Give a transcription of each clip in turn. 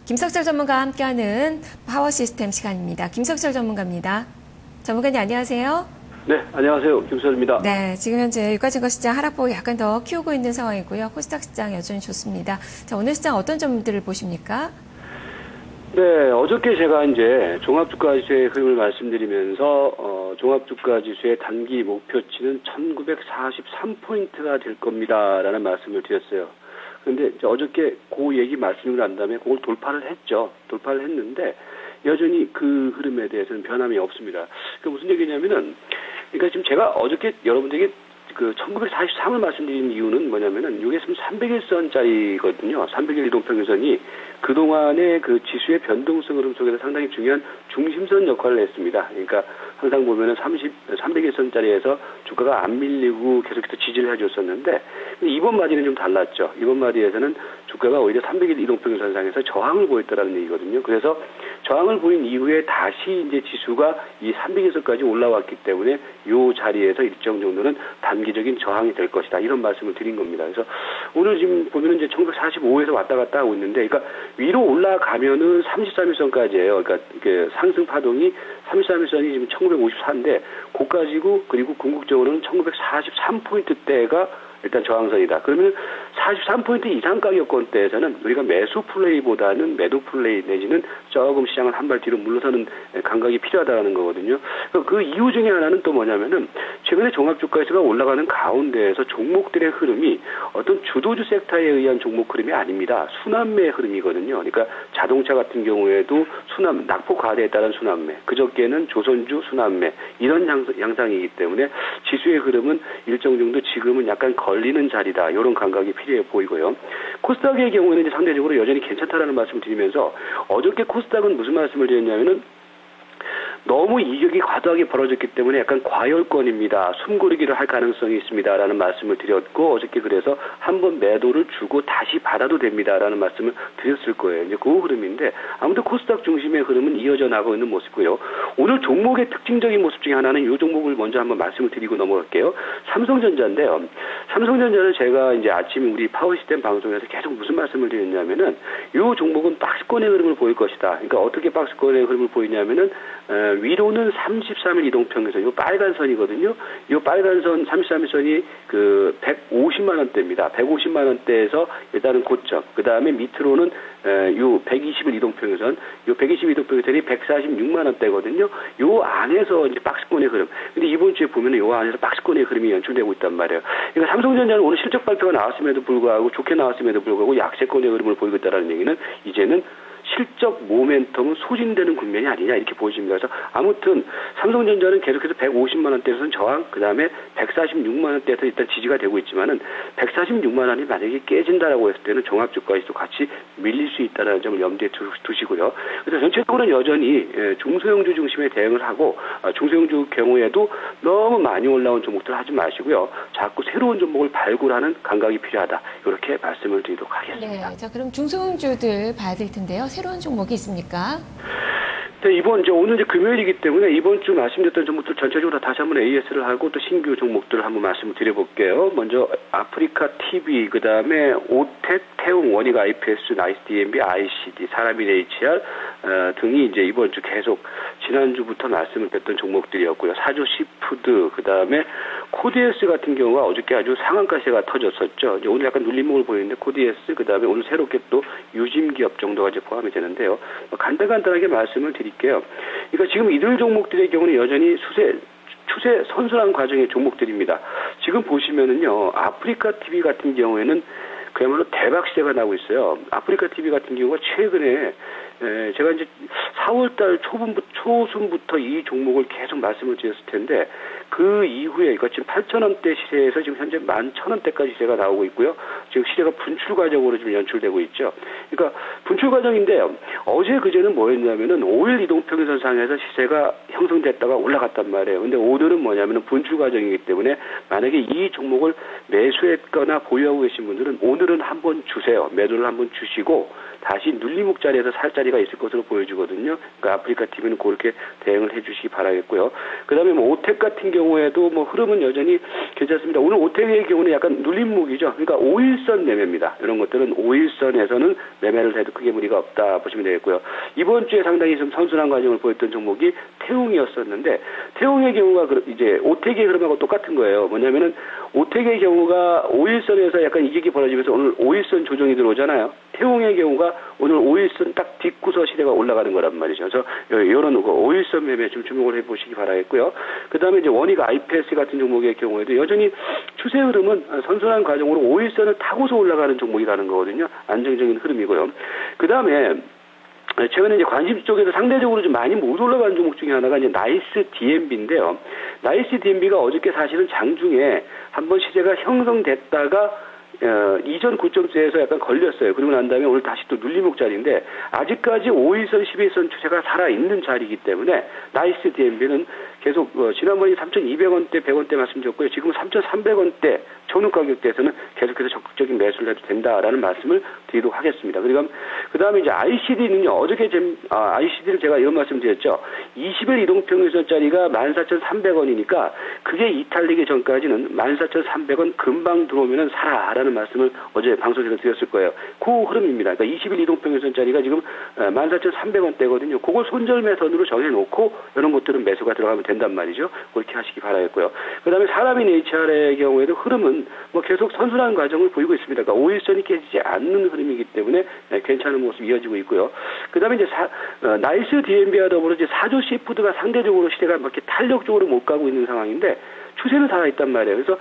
김석철 전문가와 함께하는 파워 시스템 시간입니다. 김석철 전문가입니다. 전문가님 안녕하세요. 네, 안녕하세요. 김석철입니다. 네, 지금 현재 유가증권 시장 하락폭이 약간 더 키우고 있는 상황이고요. 코스닥 시장 여전히 좋습니다. 자, 오늘 시장 어떤 점들을 보십니까? 네, 어저께 제가 이제 종합주가지수의 흐름을 말씀드리면서 종합주가지수의 단기 목표치는 1943포인트가 될 겁니다라는 말씀을 드렸어요. 그런데 어저께 그 얘기 말씀을 한 다음에 그걸 돌파를 했죠. 돌파를 했는데 여전히 그 흐름에 대해서는 변함이 없습니다. 그 무슨 얘기냐면은, 그러니까 지금 제가 어저께 여러분들에게 그 1943을 말씀드린 이유는 뭐냐면은 이게 지금 300일선짜리거든요. 300일 이동평균선이 그동안의 그 지수의 변동성 흐름 속에서 상당히 중요한 중심선 역할을 했습니다. 그러니까 항상 보면은 300일선짜리에서 주가가 안 밀리고 계속해서 지지를 해줬었는데 이번 마디는 좀 달랐죠. 이번 마디에서는 주가가 오히려 300일 이동평균선상에서 저항을 보였다라는 얘기거든요. 그래서 저항을 보인 이후에 다시 이제 지수가 이 300일선까지 올라왔기 때문에 이 자리에서 일정 정도는 단기적인 저항이 될 것이다. 이런 말씀을 드린 겁니다. 그래서 오늘 지금 보면은 이제 1945에서 왔다 갔다 하고 있는데, 그러니까 위로 올라가면은 33일선까지예요. 그러니까 이게 상승 파동이 33일선이 지금 1954인데, 고까지고 그리고 궁극적으로는 1943포인트대가 일단 저항선이다. 그러면 43포인트 이상 가격권대에서는 우리가 매수 플레이보다는 매도 플레이 내지는 조금 시장을 한 발 뒤로 물러서는 감각이 필요하다는 거거든요. 그 이유 중에 하나는 또 뭐냐면은 최근에 종합주가지수가 올라가는 가운데에서 종목들의 흐름이 어떤 주도주 섹터에 의한 종목 흐름이 아닙니다. 순환매 흐름이거든요. 그러니까 자동차 같은 경우에도 낙폭 과대에 따른 순환매, 그저께는 조선주 순환매 이런 양상이기 때문에 지수의 흐름은 일정 정도 지금은 약간 걸리는 자리다. 이런 감각이 필요해 보이고요. 코스닥의 경우에는 이제 상대적으로 여전히 괜찮다라는 말씀을 드리면서 어저께 코스닥은 무슨 말씀을 드렸냐면은 너무 이격이 과도하게 벌어졌기 때문에 약간 과열권입니다. 숨고르기를 할 가능성이 있습니다라는 말씀을 드렸고 어저께 그래서 한번 매도를 주고 다시 받아도 됩니다라는 말씀을 드렸을 거예요. 이제 그 흐름인데 아무튼 코스닥 중심의 흐름은 이어져 나가고 있는 모습이고요. 오늘 종목의 특징적인 모습 중에 하나는 이 종목을 먼저 한번 말씀을 드리고 넘어갈게요. 삼성전자인데요. 삼성전자는 제가 이제 아침에 우리 파워시스템 방송에서 계속 무슨 말씀을 드렸냐면은 이 종목은 박스권의 흐름을 보일 것이다. 그러니까 어떻게 박스권의 흐름을 보이냐면은 위로는 33일 이동평균선, 이 빨간 선이거든요. 이 빨간 선 33일선이 그 150만 원대입니다. 150만 원대에서 일단은 고점. 그 다음에 밑으로는 요 120일 이동평균선, 요 120일 이동평균선이 146만 원대거든요. 요 안에서 이제 박스권의 흐름. 근데 이번 주에 보면은 요 안에서 박스권의 흐름이 연출되고 있단 말이에요. 그러니까 삼성전자는 오늘 실적 발표가 나왔음에도 불구하고 좋게 나왔음에도 불구하고 약세권의 흐름을 보이고 있다는 얘기는 이제는 실적 모멘텀은 소진되는 국면이 아니냐 이렇게 보여집니다. 그래서 아무튼 삼성전자는 계속해서 150만 원대에서는 저항, 그 다음에 146만 원대에서 일단 지지가 되고 있지만은 146만 원이 만약에 깨진다라고 했을 때는 종합주가에서도 같이 밀릴 수 있다는 점을 염두에 두시고요. 그래서 전체적으로는 여전히 중소형주 중심의 대응을 하고 중소형주 경우에도 너무 많이 올라온 종목들 하지 마시고요. 자꾸 새로운 종목을 발굴하는 감각이 필요하다. 이렇게 말씀을 드리도록 하겠습니다. 네, 자 그럼 중소형주들 봐야 될 텐데요. 새로운 종목이 있습니까? 네, 오늘 이제 금요일이기 때문에 이번 주 말씀드렸던 종목들 전체적으로 다시 한번 AS를 하고 또 신규 종목들을 한번 말씀을 드려볼게요. 먼저 아프리카 TV, 그 다음에 오텍, 태웅, 원익 IPS, 나이스 DMB, ICD, 사람인 HR 등이 이제 이번 주 계속 지난주부터 말씀을 드렸던 종목들이었고요. 사조 시푸드, 그 다음에 코디에스 같은 경우가 어저께 아주 상한가세가 터졌었죠. 이제 오늘 약간 눌림목을 보이는데 코디에스, 그 다음에 오늘 새롭게 또 유진기업 정도가 이제 포함이 되는데요. 간단하게 말씀을 드릴게요. 그러니까 지금 이들 종목들의 경우는 여전히 추세 선순환 과정의 종목들입니다. 지금 보시면은요, 아프리카 TV 같은 경우에는 그야말로 대박 시세가 나고 있어요. 아프리카 TV 같은 경우가 최근에 제가 이제 4월달 초순부터 이 종목을 계속 말씀을 드렸을 텐데 그 이후에 그러니까 지금 8,000원대 시세에서 지금 현재 11,000원대까지 시세가 나오고 있고요. 지금 시세가 분출 과정으로 지금 연출되고 있죠. 그러니까 분출 과정인데요. 어제 그제는 뭐였냐면은 5일 이동평균선상에서 시세가 형성됐다가 올라갔단 말이에요. 근데 오늘은 뭐냐면은 분출 과정이기 때문에 만약에 이 종목을 매수했거나 보유하고 계신 분들은 오늘은 한번 주세요. 매도를 한번 주시고 다시 눌림목 자리에서 살 자리가 있을 것으로 보여주거든요. 그러니까 아프리카 TV는 그렇게 대응을 해주시기 바라겠고요. 그 다음에 오텍 같은 경우 경우에도 뭐 흐름은 여전히 괜찮습니다. 오늘 오태기의 경우는 약간 눌림목이죠. 그러니까 5일선 매매입니다. 이런 것들은 5일선에서는 매매를 해도 크게 무리가 없다 보시면 되겠고요. 이번 주에 상당히 좀 선순환 과정을 보였던 종목이 태웅이었었는데 태웅의 경우가 이제 오태기의 흐름하고 똑같은 거예요. 뭐냐면은 오태기의 경우가 5일선에서 약간 이격이 벌어지면서 오늘 5일선 조정이 들어오잖아요. 태웅의 경우가 오늘 5일선 딱 뒷구서 시대가 올라가는 거란 말이죠. 그래서 이런 5일선 매매 좀 주목을 해보시기 바라겠고요. 그 다음에 이제 원익 IPS 같은 종목의 경우에도 여전히 추세 흐름은 선순환 과정으로 5일선을 타고서 올라가는 종목이라는 거거든요. 안정적인 흐름이고요. 그 다음에 최근에 이제 관심 쪽에서 상대적으로 좀 많이 못 올라가는 종목 중에 하나가 이제 나이스 DMB인데요. 나이스 DMB가 어저께 사실은 장중에 한번 시세가 형성됐다가 이전 고점대에서 약간 걸렸어요. 그리고 난 다음에 오늘 다시 또 눌림목 자리인데 아직까지 5일선, 11선 추세가 살아있는 자리이기 때문에 나이스 DMB는 계속 지난번에 3,200원대, 100원대 말씀드렸고요. 지금 3,300원대 전후 가격대에서는 계속해서 적극적인 매수를 해도 된다라는 말씀을 드리도록 하겠습니다. 그리고 그 다음에 이제 ICD는요. 어저께 ICD를 제가 이런 말씀드렸죠. 20일 이동평균선짜리가 14,300원이니까 그게 이탈되기 전까지는 14,300원 금방 들어오면 사라라는 말씀을 어제 방송에서 드렸을 거예요. 그 흐름입니다. 그러니까 20일 이동평균선짜리가 지금 14,300원대거든요. 그걸 손절매선으로 정해놓고 이런 것들은 매수가 들어가면 된단 말이죠. 그렇게 하시기 바라겠고요. 그 다음에 사람인 HR의 경우에도 흐름은 뭐 계속 선순환 과정을 보이고 있습니다. 그러니까 5일선이 깨지지 않는 흐름이기 때문에 괜찮은 모습이 이어지고 있고요. 그 다음에 이제 나이스 DMB와 더불어 이제 사조 시푸드가 상대적으로 시대가 뭐 이렇게 탄력적으로 못 가고 있는 상황인데 추세는 살아있단 말이에요. 그래서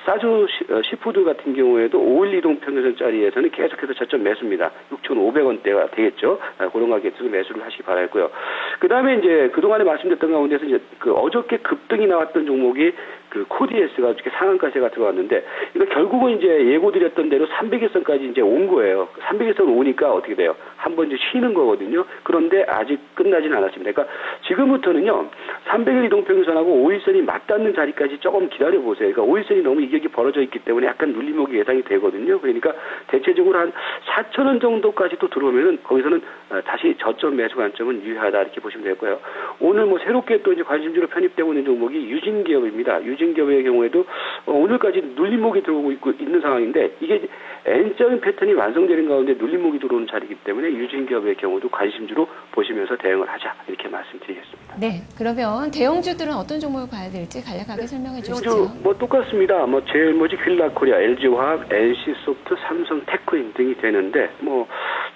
사조 시푸드 같은 경우에도 5일 이동 평균선짜리에서는 계속해서 저점 매수입니다. 6,500원대가 되겠죠. 그런 가격에서 매수를 하시기 바라고요. 그 다음에 이제 그동안에 말씀드렸던 가운데서 이제 그 어저께 급등이 나왔던 종목이 그 코디에스가 이렇게 상한가세가 들어왔는데 이거 결국은 이제 예고드렸던 대로 300일선까지 이제 온 거예요. 300일선 오니까 어떻게 돼요? 한번 이제 쉬는 거거든요. 그런데 아직 끝나지는 않았습니다. 그러니까 지금부터는요 300일 이동평균선하고 5일선이 맞닿는 자리까지 조금 기다려 보세요. 그러니까 5일선이 너무 이격이 벌어져 있기 때문에 약간 눌림목이 예상이 되거든요. 그러니까 대체적으로 한 4,000원 정도까지 또 들어오면은 거기서는 다시 저점 매수 관점은 유효하다 이렇게 보시면 될 거예요. 오늘 뭐 새롭게 또 이제 관심주로 편입되고 있는 종목이 유진기업입니다. 유진기업의 경우에도 오늘까지 눌림목이 들어오고 있는 상황인데 이게 N자인 패턴이 완성되는 가운데 눌림목이 들어오는 자리이기 때문에 유진기업의 경우도 관심주로 보시면서 대응을 하자 이렇게 말씀드리겠습니다. 네, 그러면 대형주들은 어떤 종목을 봐야 될지 간략하게 설명해 주시죠. 뭐 똑같습니다. 뭐 제일모직, 휠라코리아, LG화학, NC소프트, 삼성, 테크인 등이 되는데 뭐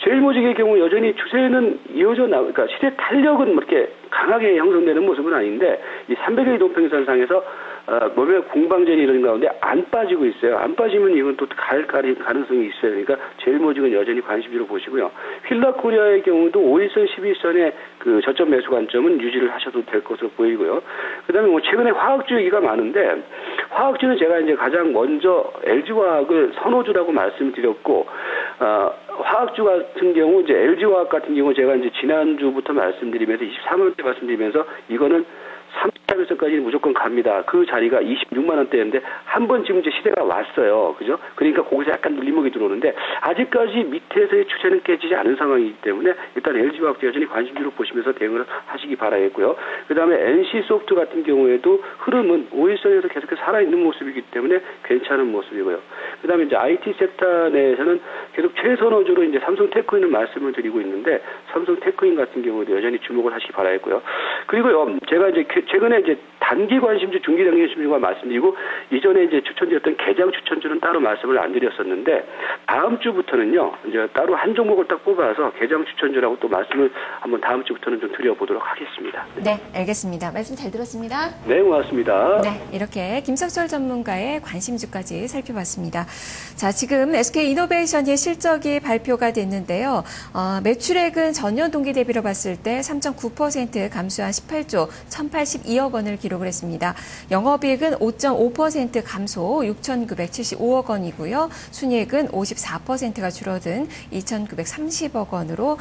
제일모직의 경우 여전히 추세는 이어져 그러니까 시대 탄력은 뭐 이렇게 강하게 형성되는 모습은 아닌데 이 300일 이동평균선상에서 몸에 공방전이 이런 가운데 안 빠지고 있어요. 안 빠지면 이건 또 갈 가능성이 있어요. 그러니까 제일모직은 여전히 관심주로 보시고요. 휠라코리아의 경우도 5일선, 11선의 그 저점 매수 관점은 유지를 하셔도 될 것으로 보이고요. 그다음에 뭐 최근에 화학주 얘기가 많은데 화학주는 제가 이제 가장 먼저 LG화학을 선호주라고 말씀드렸고 화학주 같은 경우 이제 LG화학 같은 경우 제가 이제 지난주부터 말씀드리면서 23원대 말씀드리면서 이거는 38일선까지 무조건 갑니다. 그 자리가 26만 원대인데 한 번 지금 이제 시대가 왔어요. 그죠? 그러니까 거기서 약간 눌림목이 들어오는데 아직까지 밑에서의 추세는 깨지지 않은 상황이기 때문에 일단 LG화학도 여전히 관심주로 보시면서 대응을 하시기 바라겠고요. 그 다음에 NC소프트 같은 경우에도 흐름은 5일선에서 계속해서 살아있는 모습이기 때문에 괜찮은 모습이고요. 그 다음에 이제 IT 섹터 내에서는 계속 최선호주로 이제 삼성 테크인을 말씀을 드리고 있는데 삼성 테크인 같은 경우도 여전히 주목을 하시기 바라겠고요. 그리고요, 제가 이제 최근에 이제 단기 관심주, 중기 단기 관심주가 말씀드리고 이전에 이제 추천드렸던 개장 추천주는 따로 말씀을 안 드렸었는데 다음 주부터는요 이제 따로 한 종목을 딱 뽑아서 개장 추천주라고 또 말씀을 한번 다음 주부터는 좀 드려보도록 하겠습니다. 네, 알겠습니다. 말씀 잘 들었습니다. 네, 고맙습니다. 네, 이렇게 김석철 전문가의 관심주까지 살펴봤습니다. 자, 지금 SK이노베이션의 실적이 발표가 됐는데요. 매출액은 전년 동기 대비로 봤을 때 3.9% 감소한 18조 1,082억 원을 기록을 했습니다. 영업이익은 5.5% 감소 6,975억 원이고요. 순이익은 54%가 줄어든 2,930억 원으로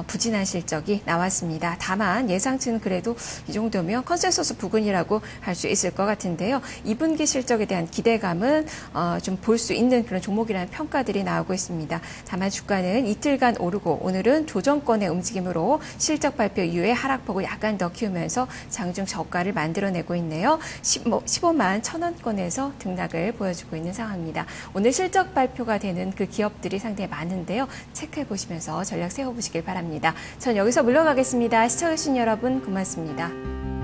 부진한 실적이 나왔습니다. 다만 예상치는 그래도 이 정도면 컨센서스 부근이라고 할 수 있을 것 같은데요. 2분기 실적에 대한 기대감은 좀 볼 수 있는 그런 종목이라는 평가들이 나오고 있습니다. 다만 주가는 이틀간 오르고 오늘은 조정권의 움직임으로 실적 발표 이후에 하락폭을 약간 더 키우면서 장중 저가를 만들어내고 되고 있네요. 15만 1,000원권에서 등락을 보여주고 있는 상황입니다. 오늘 실적 발표가 되는 그 기업들이 상당히 많은데요. 체크해 보시면서 전략 세워보시길 바랍니다. 전 여기서 물러가겠습니다. 시청해주신 여러분 고맙습니다.